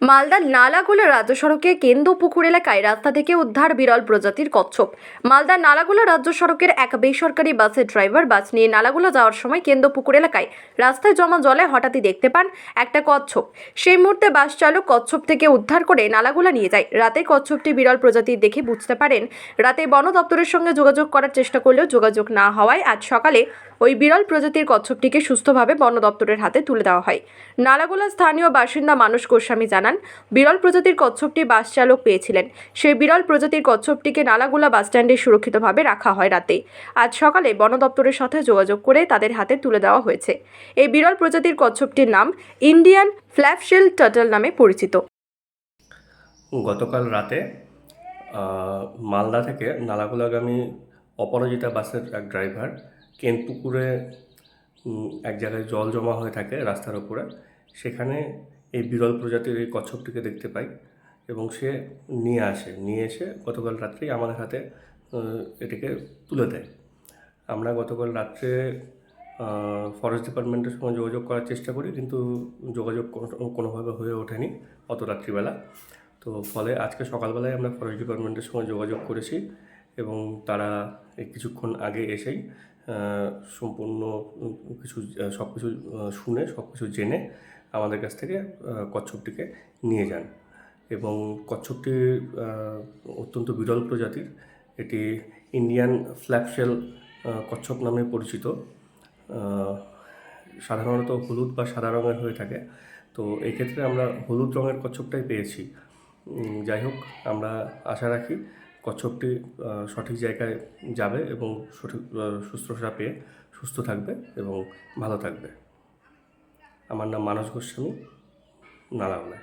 মালদার নালাগোলা রাজ্য সড়কে কেন্দ্রপুকুর এলাকায় রাস্তা থেকে উদ্ধার বিরল প্রজাতির কচ্ছপ। মালদার নালাগোলা রাজ্য সড়কের এক বেসরকারি বাসের ড্রাইভার বাস নিয়ে নালাগোলা যাওয়ার সময় কেন্দ্রপুকুর এলাকায় রাস্তায় জমা জলে হঠাৎই দেখতে পান একটা কচ্ছপ। সেই মুহূর্তে বাস চালক কচ্ছপ থেকে উদ্ধার করে নালাগোলা নিয়ে যায়। রাতে কচ্ছপটি বিরল প্রজাতির দেখে বুঝতে পারেন। রাতে বন দপ্তরের সঙ্গে যোগাযোগ করার চেষ্টা করলেও যোগাযোগ না হওয়ায় আজ সকালে ওই বিরল প্রজাতির কচ্ছপটিকে সুস্থভাবে বন দপ্তরের হাতে তুলে দেওয়া হয়। নালাগোলা স্থানীয় বাসিন্দা মানুষ গোস্বামী জানান, বিরল প্রজাতির কচ্ছপটি বাস চালক পেয়েছিলেন। সেই বিরল প্রজাতির কচ্ছপটিকে নালাগোলা বাসস্ট্যান্ডে সুরক্ষিতভাবে রাখা হয়। রাতে আজ সকালে বন দপ্তরের সাথে যোগাযোগ করে তাদের হাতে তুলে দেওয়া হয়েছে। এই বিরল প্রজাতির কচ্ছপটির নাম ইন্ডিয়ান ফ্ল্যাপশেল টার্টল নামে পরিচিত। গতকাল রাতে মালদা থেকে নালাগোলাগামী অপরাজিতা বাসের এক ড্রাইভার কেনপুকুরে এক জায়গায় জল জমা হয়ে থাকে রাস্তার ওপরে, সেখানে এই বিরল প্রজাতির এই কচ্ছপটিকে দেখতে পাই এবং সে নিয়ে এসে গতকাল রাত্রেই আমাদের হাতে এটিকে তুলে দেয়। আমরা গতকাল রাত্রে ফরেস্ট ডিপার্টমেন্টের সঙ্গে যোগাযোগ করার চেষ্টা করি, কিন্তু যোগাযোগ কোনোভাবে হয়ে ওঠেনি অত রাত্রিবেলা। তো ফলে আজকে সকালবেলায় আমরা ফরেস্ট ডিপার্টমেন্টের সঙ্গে যোগাযোগ করেছি এবং তারা কিছুক্ষণ আগে এসেই সম্পূর্ণ সব কিছু শুনে সব কিছু জেনে আমাদের কাছ থেকে কচ্ছপটিকে নিয়ে যান। এবং কচ্ছপটি অত্যন্ত বিরল প্রজাতির, এটি ইন্ডিয়ান ফ্ল্যাপশেল কচ্ছপ নামে পরিচিত। সাধারণত হলুদ বা সাদা রঙের হয়ে থাকে, তো এই ক্ষেত্রে আমরা হলুদ রঙের কচ্ছপটাই পেয়েছি। যাই হোক, আমরা আশা রাখি কচ্ছপটি সঠিক জায়গায় যাবে এবং সঠিক শুশ্রূষা পেয়ে সুস্থ থাকবে এবং ভালো থাকবে। আমার নাম মানস গোস্বামী, নালাগোলা।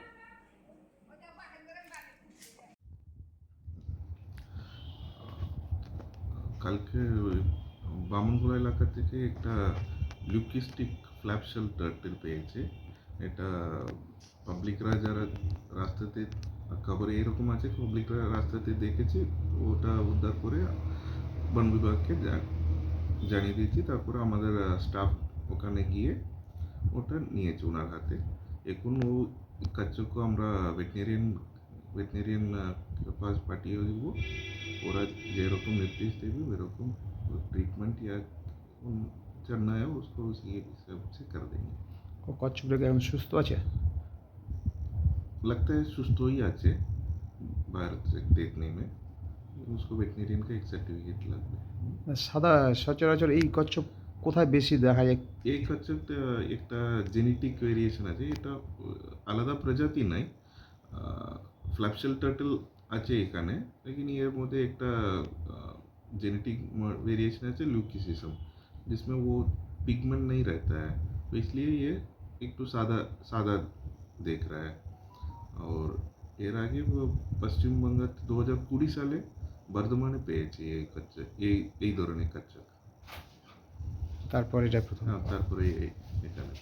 কালকে বামনগোলা এলাকা থেকে একটা লিউকিস্টিক ফ্ল্যাপশেল টার্টেল পেয়েছে। এটা পাবলিকরা যারা রাস্তাতে খবরে এরকম আছে, পাবলিকরা রাস্তাতে দেখেছে, ওটা উদ্ধার করে বন বিভাগকে জানিয়ে দিয়েছি। তারপরে আমাদের স্টাফ ওখানে গিয়ে ওটা নিয়েছে ওনার হাতে। এখন ও কচ্ছপকে আমরা ভেটেরিনারিয়ান পাস পাঠিয়ে দেবো। ওরা যেরকম निर्देश देगी वैरकम ट्रीटमेंट या करना है उसको उसी हिसाब से कर देंगे। ও কচ্ছপটাকে এখন সুস্থ আছে? लगता है सुस्त ही আছে बाहर से देखने में, उसको वेटनेरियन का एक सर्टिफिकेट लगता है। সাদা সচরাচর এই কচ্ছপ কোথায় বেশি দেখা যায়? এই কচ্ছপটা একটা জেনেটিক ভেরিয়েশন আছে, এটা আলাদা প্রজাতি নাই। ফ্ল্যাপশেল টার্টল আছে এখানে, लेकिन এর মধ্যে একটা जेनेटिक वेरिएशन है ल्यूकिसिज्म, जिसमें वो पिगमेंट नहीं रहता है, तो इसलिए ये एक तो सादा सादा देख रहा है। और এর আগে পশ্চিম বঙ্গ 2020 সালে বর্ধমানে পেয়েছে এই ধরনের কচ্ছপ। তারপরে এটা প্রথম। তারপরে এখানে